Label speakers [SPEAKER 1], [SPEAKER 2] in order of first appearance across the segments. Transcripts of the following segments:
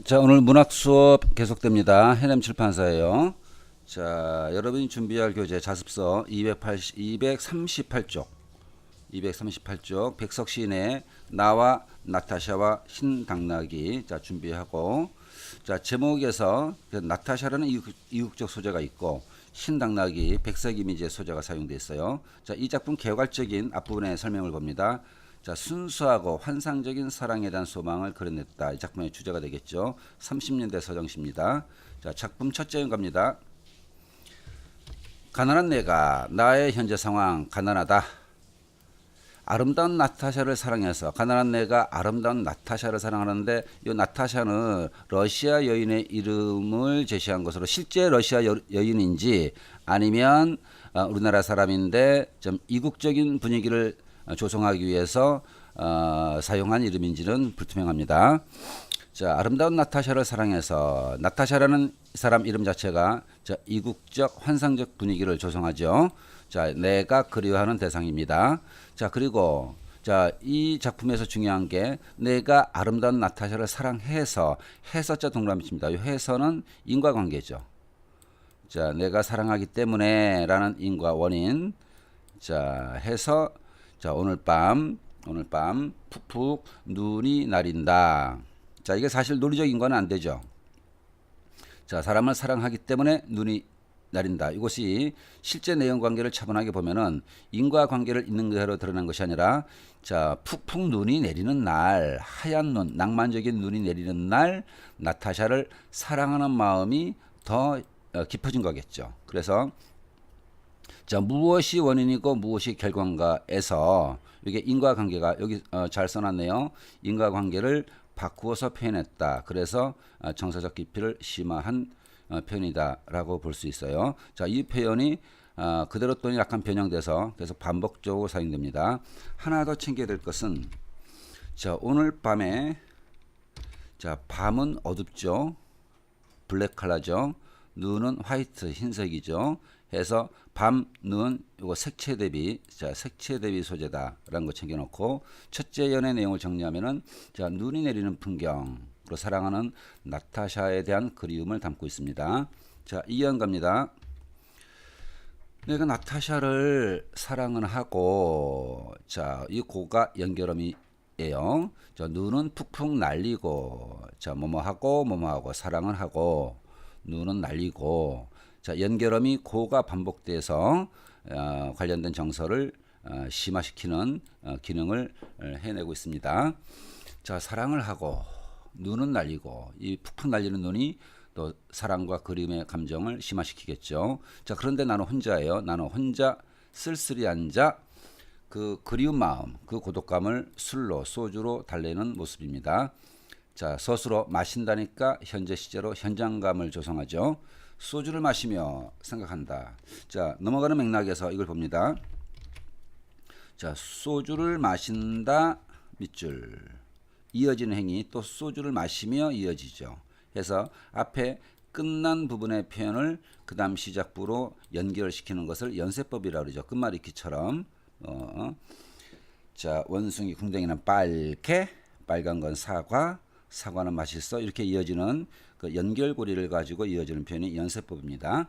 [SPEAKER 1] 자, 오늘 문학 수업 계속됩니다. 해냄 출판사예요. 자, 여러분이 준비할 교재 자습서 238쪽, 238쪽 백석 시인의 나와 나타샤와 신당나귀 자 준비하고 자 제목에서 나타샤라는 이국적 소재가 있고 신당나귀 백석 이미지의 소재가 사용되어 있어요. 자, 이 작품 개괄적인 앞부분의 설명을 봅니다. 자, 순수하고 환상적인 사랑에 대한 소망을 그려냈다. 이 작품의 주제가 되겠죠. 30년대 서정시입니다. 자, 작품 첫째 연 갑니다. 가난한 내가 나의 현재 상황 가난하다. 아름다운 나타샤를 사랑해서 가난한 내가 아름다운 나타샤를 사랑하는데 이 나타샤는 러시아 여인의 이름을 제시한 것으로 실제 러시아 여인인지 아니면 우리나라 사람인데 좀 이국적인 분위기를 조성하기 위해서 사용한 이름인지는 불투명합니다. 자, 아름다운 나타샤를 사랑해서 나타샤라는 사람 이름 자체가 이국적 환상적 분위기를 조성하죠. 자, 내가 그리워하는 대상입니다. 자, 그리고 자, 이 작품에서 중요한 게 내가 아름다운 나타샤를 사랑해서 해서자 동그라미입니다. 이 해서는 인과관계죠. 자, 내가 사랑하기 때문에라는 인과 원인. 자, 해서 자, 오늘 밤 푹푹 눈이 내린다. 자, 이게 사실 논리적인 건 안 되죠. 자, 사람을 사랑하기 때문에 눈이 내린다. 이것이 실제 내용 관계를 차분하게 보면은 인과관계를 있는 그대로 드러난 것이 아니라 자, 푹푹 눈이 내리는 날, 하얀 눈, 낭만적인 눈이 내리는 날 나타샤를 사랑하는 마음이 더 깊어진 거겠죠. 그래서 자, 무엇이 원인이고 무엇이 결과인가에서 이게 인과관계가 여기 잘 써놨네요. 인과관계를 바꾸어서 표현했다. 그래서 정서적 깊이를 심화한 표현이다라고 볼 수 있어요. 자, 이 표현이 그대로 또는 약간 변형돼서 계속 반복적으로 사용됩니다. 하나 더 챙겨야 될 것은 자, 오늘 밤에 자, 밤은 어둡죠. 블랙 컬러죠. 눈은 화이트 흰색이죠. 해서 밤, 눈, 이거 색채 대비, 자, 색채 대비 소재다라는 거 챙겨놓고 첫째 연의 내용을 정리하면은 자, 눈이 내리는 풍경으로 사랑하는 나타샤에 대한 그리움을 담고 있습니다. 자, 2연 갑니다. 내가 나타샤를 사랑은 하고 자, 이 고가 연결음이에요. 자, 눈은 푹푹 날리고 자, 뭐뭐하고 사랑을 하고 눈은 날리고 자, 연결음이 고가 반복돼서 관련된 정서를 심화시키는 기능을 해내고 있습니다. 자, 사랑을 하고 눈은 날리고 이 푹푹 날리는 눈이 또 사랑과 그림의 감정을 심화시키겠죠. 자, 그런데 나는 혼자예요. 나는 혼자 쓸쓸히 앉아 그 그리운 마음, 그 고독감을 술로 소주로 달래는 모습입니다. 자, 서술어 마신다니까 현재 시제로 현장감을 조성하죠. 소주를 마시며 생각한다. 자, 넘어가는 맥락에서 이걸 봅니다. 자, 소주를 마신다 밑줄 이어지는 행위 또 소주를 마시며 이어지죠. 해서 앞에 끝난 부분의 표현을 그 다음 시작부로 연결시키는 것을 연세법이라고 그러죠. 끝말잇기처럼 자, 원숭이 궁뎅이는 빨개 빨간 건 사과 사과는 맛있어 이렇게 이어지는 그 연결고리를 가지고 이어지는 표현이 연세법입니다.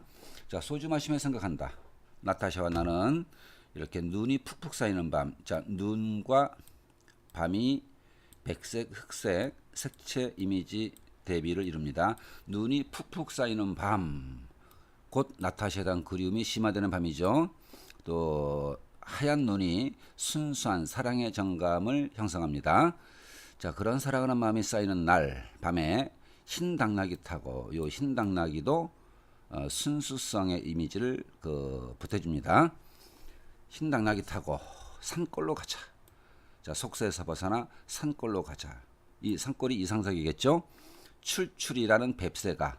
[SPEAKER 1] 자, 소주 마시며 생각한다. 나타샤와 나는 이렇게 눈이 푹푹 쌓이는 밤. 자, 눈과 밤이 백색, 흑색, 색채 이미지 대비를 이룹니다. 눈이 푹푹 쌓이는 밤. 곧 나타샤에 대한 그리움이 심화되는 밤이죠. 또 하얀 눈이 순수한 사랑의 정감을 형성합니다. 자, 그런 사랑하는 마음이 쌓이는 날 밤에 흰 당나귀 타고 요 흰 당나귀도 순수성의 이미지를 보태줍니다. 흰 당나귀 타고 산골로 가자. 자, 속세에서 벗어나 산골로 가자. 이 산골이 이상적이겠죠. 출출이라는 뱁새가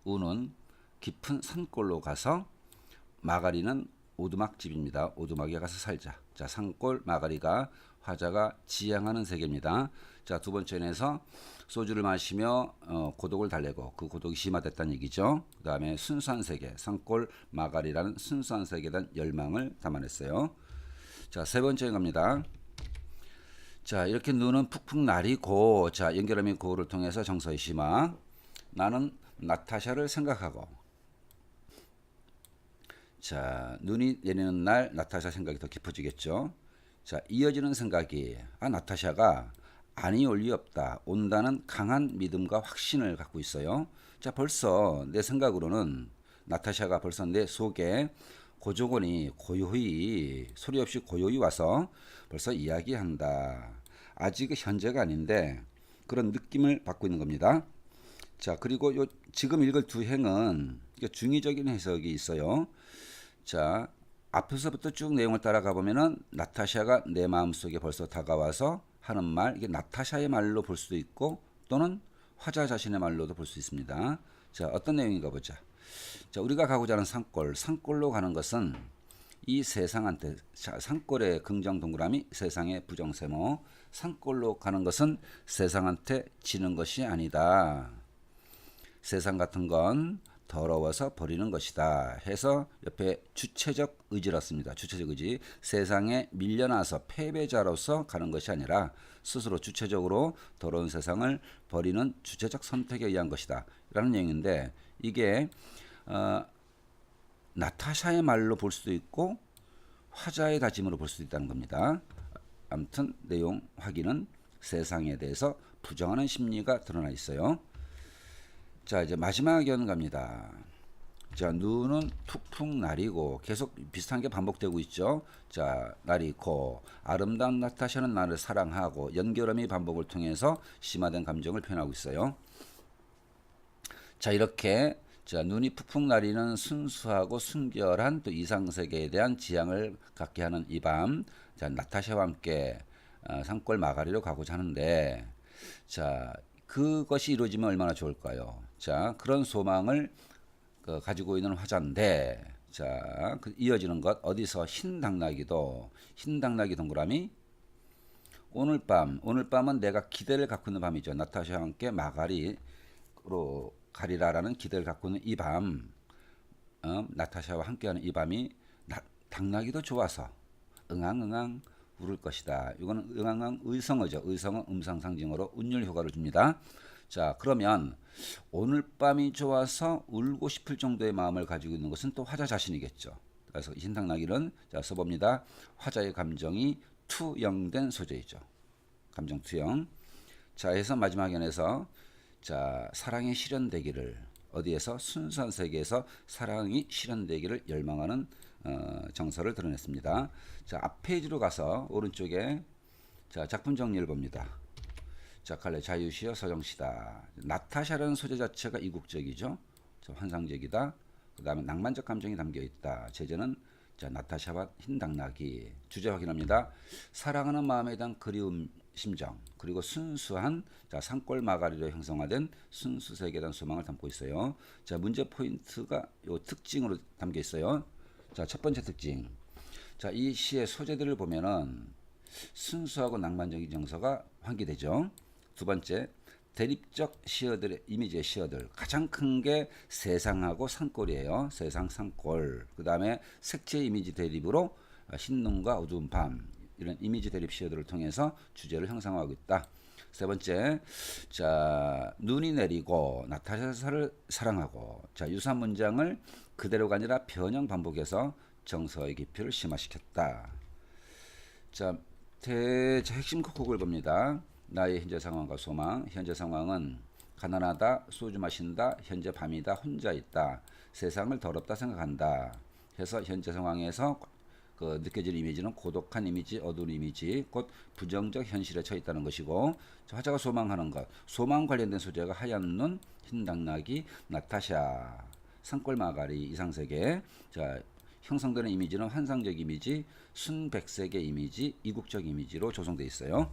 [SPEAKER 1] 우는 깊은 산골로 가서 마가리는 오두막집입니다. 오두막에 가서 살자. 자, 산골 마가리가 화자가 지향하는 세계입니다. 자, 두 번째 연에서 소주를 마시며 고독을 달래고 그 고독이 심화됐다는 얘기죠. 그 다음에 순수한 세계, 산골 마가리라는 순수한 세계에 대한 열망을 담아냈어요. 자, 세 번째 갑니다. 자, 이렇게 눈은 푹푹 나리고, 자, 연결음이 고를 통해서 정서의 심화. 나는 나타샤를 생각하고. 자, 눈이 내리는 날 나타샤 생각이 더 깊어지겠죠. 자, 이어지는 생각이, 나타샤가 아니 올 리 없다. 온다는 강한 믿음과 확신을 갖고 있어요. 자, 벌써 내 생각으로는 나타샤가 벌써 내 속에 고조건이 고요히 소리 없이 고요히 와서 벌써 이야기한다. 아직 현재가 아닌데 그런 느낌을 받고 있는 겁니다. 자, 그리고 요 지금 읽을 두 행은 중의적인 해석이 있어요. 자, 앞에서부터 쭉 내용을 따라가 보면은 나타샤가 내 마음속에 벌써 다가와서 하는 말, 이게 나타샤의 말로 볼 수도 있고 또는 화자 자신의 말로도 볼 수 있습니다. 자, 어떤 내용인가 보자. 자, 우리가 가고자 하는 산골로 가는 것은 이 세상한테, 자, 산골의 긍정 동그라미, 세상의 부정 세모. 산골로 가는 것은 세상한테 지는 것이 아니다. 세상 같은 건 더러워서 버리는 것이다 해서 옆에 주체적 의지를 씁니다. 주체적 의지. 세상에 밀려나서 패배자로서 가는 것이 아니라 스스로 주체적으로 더러운 세상을 버리는 주체적 선택에 의한 것이다 라는 내용인데, 이게 나타샤의 말로 볼 수도 있고 화자의 다짐으로 볼 수도 있다는 겁니다. 아무튼 내용 확인은 세상에 대해서 부정하는 심리가 드러나 있어요. 자, 이제 마지막 연 갑니다. 자, 눈은 푹푹 나리고, 계속 비슷한 게 반복되고 있죠. 자, 나리고, 아름다운 나타샤는 나를 사랑하고, 연결음이 반복을 통해서 심화된 감정을 표현하고 있어요. 자, 이렇게 자, 눈이 푹푹 나리는 순수하고 순결한 또 이상세계에 대한 지향을 갖게 하는 이 밤, 자, 나타샤와 함께 산골 마가리로 가고자 하는데, 자, 그것이 이루어지면 얼마나 좋을까요? 자, 그런 소망을 가지고 있는 화자인데, 자, 이어지는 것, 어디서 흰 당나귀 동그라미. 오늘 밤은 내가 기대를 갖고 있는 밤이죠. 나타샤와 함께 마가리로 가리라라는 기대를 갖고 있는 이 밤, 나타샤와 함께하는 이 밤이 당나귀도 좋아서 응앙응앙 울을 것이다. 이거는 응앙응 의성어죠. 의성어 음상 상징어로 운율 효과를 줍니다. 자, 그러면 오늘 밤이 좋아서 울고 싶을 정도의 마음을 가지고 있는 것은 또 화자 자신이겠죠. 그래서 흰당나귀는 자, 써봅니다. 화자의 감정이 투영된 소재이죠. 감정 투영. 자, 해서 마지막 연에서 자, 사랑이 실현되기를, 어디에서 순수한 세계에서 사랑이 실현되기를 열망하는 정서를 드러냈습니다. 자, 앞 페이지로 가서 오른쪽에 자, 작품 정리를 봅니다. 자, 칼레 자유시여 서정시다. 나타샤라는 소재 자체가 이국적이죠. 자, 환상적이다. 그 다음에 낭만적 감정이 담겨 있다. 제재는 자, 나타샤와 흰 당나귀. 주제 확인합니다. 사랑하는 마음에 대한 그리움 심정, 그리고 순수한 자, 산골 마가리로 형성화된 순수 세계에 대한 소망을 담고 있어요. 자, 문제 포인트가 요 특징으로 담겨 있어요. 자, 첫 번째 특징. 자, 이 시의 소재들을 보면은 순수하고 낭만적인 정서가 환기되죠. 두 번째, 대립적 시어들의 이미지의 시어들, 가장 큰 게 세상하고 산골이에요. 세상 산골. 그 다음에 색채 이미지 대립으로 흰 눈과 어두운 밤, 이런 이미지 대립 시어들을 통해서 주제를 형성하고 있다. 세 번째, 자, 눈이 내리고 나타샤를 사랑하고. 자, 유사한 문장을 그대로가 아니라 변형 반복해서 정서의 깊이를 심화시켰다. 자, 핵심 곡을 봅니다. 나의 현재 상황과 소망. 현재 상황은 가난하다, 소주 마신다, 현재 밤이다, 혼자 있다, 세상을 더럽다 생각한다 해서 현재 상황에서 그 느껴지는 이미지는 고독한 이미지, 어두운 이미지, 곧 부정적 현실에 처해 있다는 것이고, 화자가 소망하는 것, 소망 관련된 소재가 하얀 눈, 흰 당나귀, 나타샤, 산골 마가리, 이상세계. 자, 형성되는 이미지는 환상적 이미지, 순백색의 이미지, 이국적 이미지로 조성되어 있어요.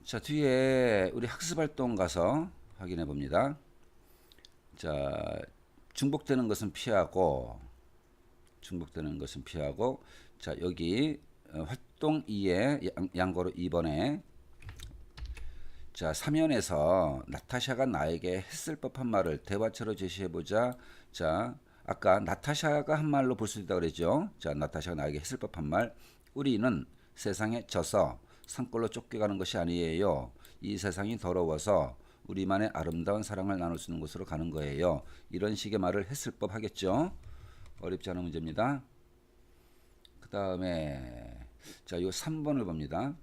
[SPEAKER 1] 자, 뒤에 우리 학습활동 가서 확인해 봅니다. 자, 중복되는 것은 피하고, 자, 여기 활동 2에 양거로 2번에 자, 3연에서 나타샤가 나에게 했을 법한 말을 대화처럼 제시해보자. 자, 아까 나타샤가 한 말로 볼 수 있다고 그랬죠. 자, 나타샤가 나에게 했을 법한 말. 우리는 세상에 져서 산골로 쫓겨가는 것이 아니에요. 이 세상이 더러워서 우리만의 아름다운 사랑을 나눌 수 있는 곳으로 가는 거예요. 이런 식의 말을 했을 법 하겠죠. 어렵지 않은 문제입니다. 그 다음에 자, 요 3번을 봅니다.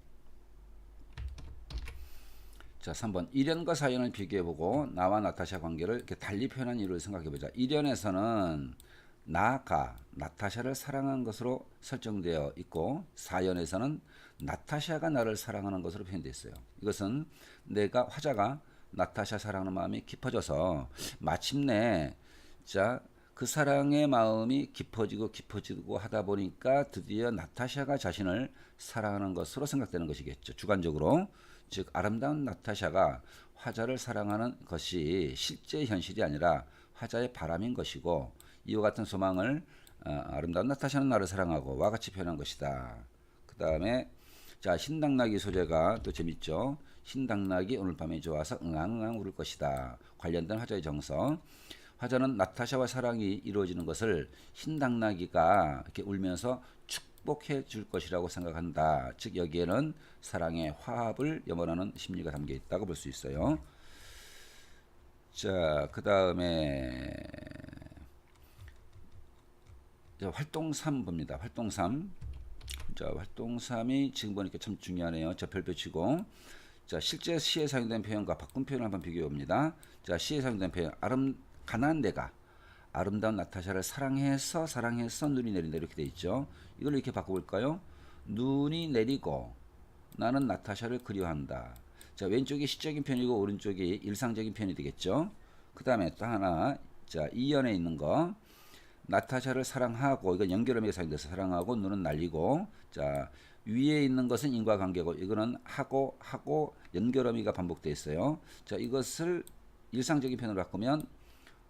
[SPEAKER 1] 자, 3번. 1연과 4연을 비교해보고 나와 나타샤 관계를 이렇게 달리 표현한 이유를 생각해보자. 1연에서는 나가 나타샤를 사랑한 것으로 설정되어 있고 4연에서는 나타샤가 나를 사랑하는 것으로 표현되어 있어요. 이것은 내가 화자가 나타샤 사랑하는 마음이 깊어져서 마침내 자, 그 사랑의 마음이 깊어지고 하다 보니까 드디어 나타샤가 자신을 사랑하는 것으로 생각되는 것이겠죠. 주관적으로. 즉 아름다운 나타샤가 화자를 사랑하는 것이 실제 현실이 아니라 화자의 바람인 것이고 이와 같은 소망을 아름다운 나타샤는 나를 사랑하고 와 같이 표현한 것이다. 그 다음에 자, 신당나귀 소재가 또 재밌죠. 신당나귀 오늘 밤에 좋아서 응앙응앙 울을 것이다. 관련된 화자의 정서. 화자는 나타샤와 사랑이 이루어지는 것을 흰당나귀가 이렇게 울면서 축복해 줄 것이라고 생각한다. 즉 여기에는 사랑의 화합을 염원하는 심리가 담겨 있다고 볼 수 있어요. 자, 그 다음에 활동 3 봅니다. 활동 3. 자, 활동 3이 지금 보니까 참 중요하네요. 자, 별표 치고. 자, 실제 시에 사용된 표현과 바꾼 표현을 한번 비교해 봅니다. 자, 시에 사용된 표현. 가난한 내가 아름다운 나타샤를 사랑해서 눈이 내린다 이렇게 돼 있죠. 이걸 이렇게 바꿔볼까요? 눈이 내리고 나는 나타샤를 그리워한다. 자, 왼쪽이 시적인 표현이고 오른쪽이 일상적인 표현이 되겠죠. 그 다음에 또 하나, 자, 이연에 있는 거 나타샤를 사랑하고, 이건 연결음이 사용돼서 사랑하고 눈은 날리고, 자, 위에 있는 것은 인과관계고 이거는 하고 연결음이가 반복되어 있어요. 자, 이것을 일상적인 표현으로 바꾸면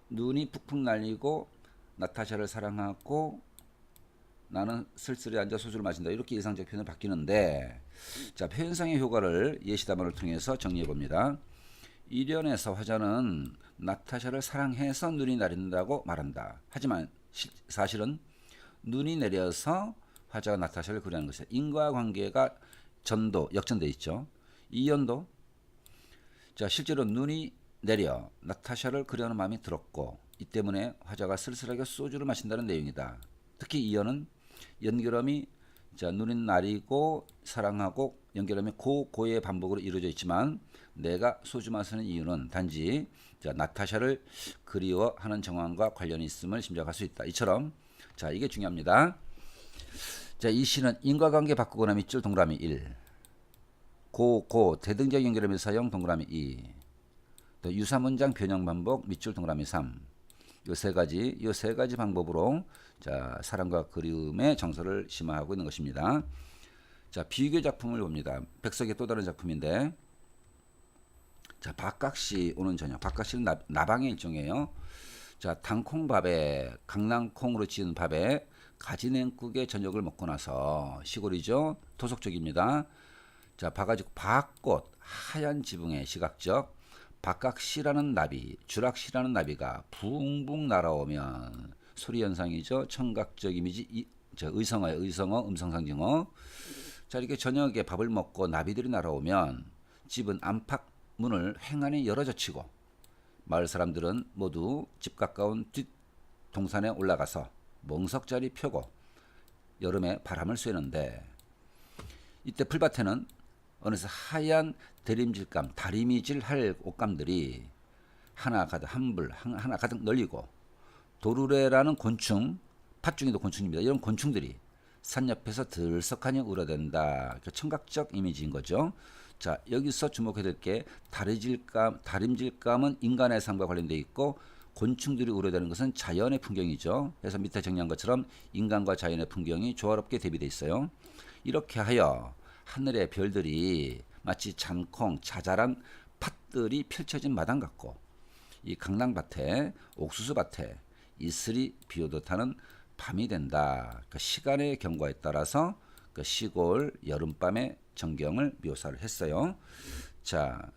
[SPEAKER 1] 눈이 푹푹 날리고 나타샤를 사랑하고 나는 쓸쓸히 앉아 소주를 마신다. 이렇게 일상적 표현을 바뀌는데, 자, 표현상의 효과를 예시담화를 통해서 정리해 봅니다. 1연에서 화자는 나타샤를 사랑해서 눈이 내린다고 말한다. 하지만 사실은 눈이 내려서 화자가 나타샤를 그리하는 것이다. 인과관계가 역전돼 있죠. 2연도 자, 실제로 눈이 내려 나타샤를 그리하는 마음이 들었고 이 때문에 화자가 쓸쓸하게 소주를 마신다는 내용이다. 특히 이연은 연결음이 자, 눈이 나리고 사랑하고 연결음이 고의 반복으로 이루어져 있지만 내가 소주 마시는 이유는 단지 자, 나타샤를 그리워하는 정황과 관련이 있음을 짐작할 수 있다. 이처럼 자, 이게 중요합니다. 자, 이 시는 인과관계 바꾸거나 밑줄 동그라미 1 대등적 연결음의 사용 동그라미 2 또 유사문장 변형 반복 밑줄 동그라미 3 요 세 가지 방법으로 자, 사랑과 그리움의 정서를 심화하고 있는 것입니다. 자, 비교 작품을 봅니다. 백석의 또 다른 작품인데 자, 박각시 오는 저녁. 박각시는 나방의 일종이에요. 자, 당콩밥에 강낭콩으로 지은 밥에 가지냉국에 저녁을 먹고 나서 시골이죠. 토속 쪽입니다. 자, 봐가지고 박꽃 하얀 지붕에 시각적 박각시라는 나비, 주락시라는 나비가 붕붕 날아오면 소리 현상이죠. 청각적 이미지, 의성어예요. 의성어, 음성상징어. 자, 이렇게 저녁에 밥을 먹고 나비들이 날아오면 집은 안팎 문을 횡하니 열어젖히고 마을 사람들은 모두 집 가까운 뒷 동산에 올라가서 멍석자리 펴고 여름에 바람을 쐬는데 이때 풀밭에는 어느새 하얀 다리미질할 옷감들이 하나 가득 널리고 도르래라는 곤충, 팥중에도 곤충입니다. 이런 곤충들이 산 옆에서 들썩하니 울어댄다. 청각적 이미지인 거죠. 자, 여기서 주목해야 될 게 다림질감은 인간의 삶과 관련되어 있고 곤충들이 우려되는 것은 자연의 풍경이죠. 그래서 밑에 정리한 것처럼 인간과 자연의 풍경이 조화롭게 대비되어 있어요. 이렇게 하여 하늘의 별들이 마치 잔콩, 자잘한 팥들이 펼쳐진 마당 같고 이 강낭밭에 옥수수밭에 이슬이 비오듯 하는 밤이 된다. 그 시간의 경과에 따라서 그 시골 여름밤의 전경을 묘사를 했어요. 자,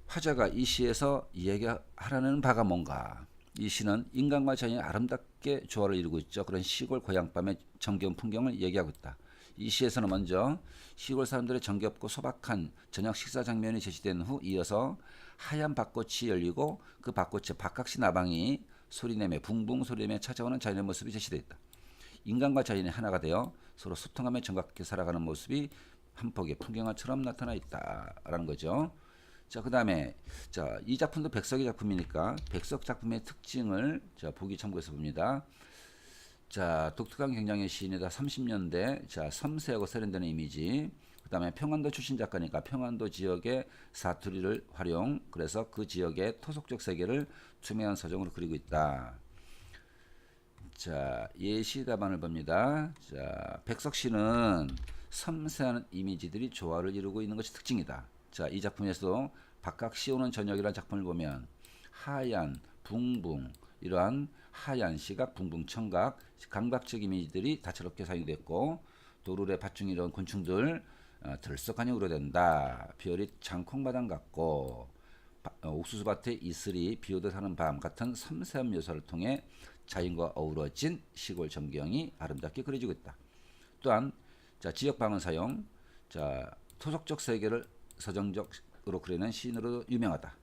[SPEAKER 1] 화자가 이 시에서 이야기하라는 바가 뭔가? 이 시는 인간과 자연이 아름답게 조화를 이루고 있죠. 그런 시골 고향밤의 정겨운 풍경을 얘기하고 있다. 이 시에서는 먼저 시골 사람들의 정겹고 소박한 저녁 식사 장면이 제시된 후 이어서 하얀 밭꽃이 열리고 그 밭꽃에 박각시 나방이 소리내며 붕붕 소리내며 찾아오는 자연의 모습이 제시되어 있다. 인간과 자연이 하나가 되어 서로 소통하며 정겹게 살아가는 모습이 한 폭의 풍경화처럼 나타나 있다라는 거죠. 자, 그다음에 자, 이 작품도 백석의 작품이니까 백석 작품의 특징을 자, 보기 참고해서 봅니다. 자, 독특한 경장의 시인이다. 30년대 자, 섬세하고 세련되는 이미지. 그다음에 평안도 출신 작가니까 평안도 지역의 사투리를 활용. 그래서 그 지역의 토속적 세계를 투명한 서정으로 그리고 있다. 자, 예시 답안을 봅니다. 자, 백석시는 섬세한 이미지들이 조화를 이루고 있는 것이 특징이다. 자, 이 작품에서도 박각시 오는 저녁이라는 작품을 보면 하얀, 붕붕 이러한 하얀 시각, 붕붕 청각, 감각적 이미지들이 다채롭게 사용됐고 도르래 밭중 이런 곤충들 들썩하니 우려된다. 비열이 장콩마당 같고 옥수수밭에 이슬이 비오듯 하는 밤 같은 섬세한 묘사를 통해 자연과 어우러진 시골 전경이 아름답게 그려지고 있다. 또한 자, 지역 방언 사용, 자, 토속적 세계를 서정적으로 그리는 시인으로 유명하다.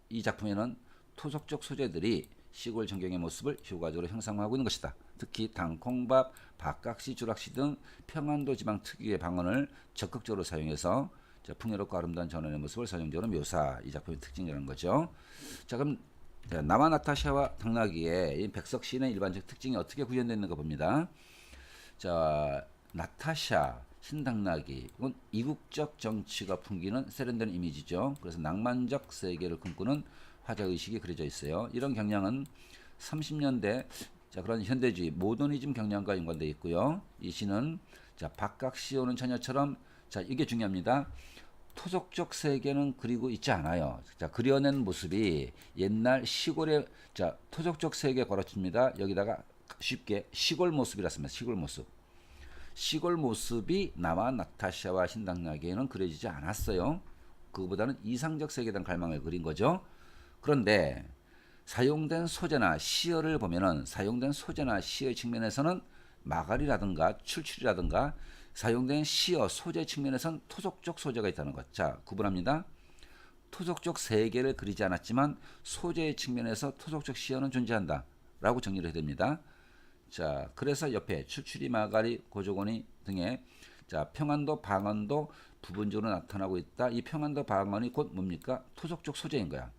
[SPEAKER 1] 이 작품에는 토속적 소재들이 시골 전경의 모습을 효과적으로 형상화하고 있는 것이다. 특히 당콩밥, 박각시, 주락시 등 평안도 지방 특유의 방언을 적극적으로 사용해서 자, 풍요롭고 아름다운 전원의 모습을 서정적으로 묘사. 이 작품의 특징이라는 거죠. 자, 그럼 나와 나타샤와 당나귀의 이 백석 시인의 일반적 특징이 어떻게 구현되어 있는가 봅니다. 자, 나타샤, 신당나귀, 이건 이국적 정치가 풍기는 세련된 이미지죠. 그래서 낭만적 세계를 꿈꾸는 화자의식이 그려져 있어요. 이런 경향은 30년대 자, 그런 현대주의 모더니즘 경향과 연관되어 있고요. 이 시는 자, 박각시 오는 처녀처럼 자, 이게 중요합니다. 토속적 세계는 그리고 있지 않아요. 자, 그려낸 모습이 옛날 시골의 자, 토속적 세계 걸어칩니다. 여기다가 쉽게 시골 모습이라 씁니다. 시골 모습. 시골 모습이 나와 나타샤와 신당나귀에는 그려지지 않았어요. 그거보다는 이상적 세계에 대한 갈망을 그린 거죠. 그런데 사용된 소재나 시어를 보면은 사용된 소재나 시의 측면에서는 마갈이라든가 출출이라든가 사용된 시어 소재 측면에서는 토속적 소재가 있다는 것. 자, 구분합니다. 토속적 세계를 그리지 않았지만 소재의 측면에서 토속적 시어는 존재한다. 라고 정리를 해야 됩니다. 자, 그래서 옆에 출출이, 마가리, 고조고니 등의 자, 평안도, 방언도 부분적으로 나타나고 있다. 이 평안도, 방언이 곧 뭡니까? 토속적 소재인 거야.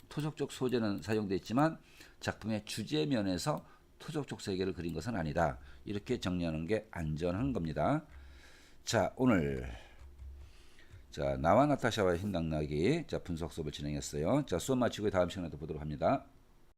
[SPEAKER 1] 토속적 소재는 사용되어 있지만 작품의 주제 면에서 토속적 세계를 그린 것은 아니다. 이렇게 정리하는 게 안전한 겁니다. 자, 오늘 자, 나와 나타샤와 흰당나귀 자, 분석 수업을 진행했어요. 자, 수업 마치고 다음 시간에 또 보도록 합니다.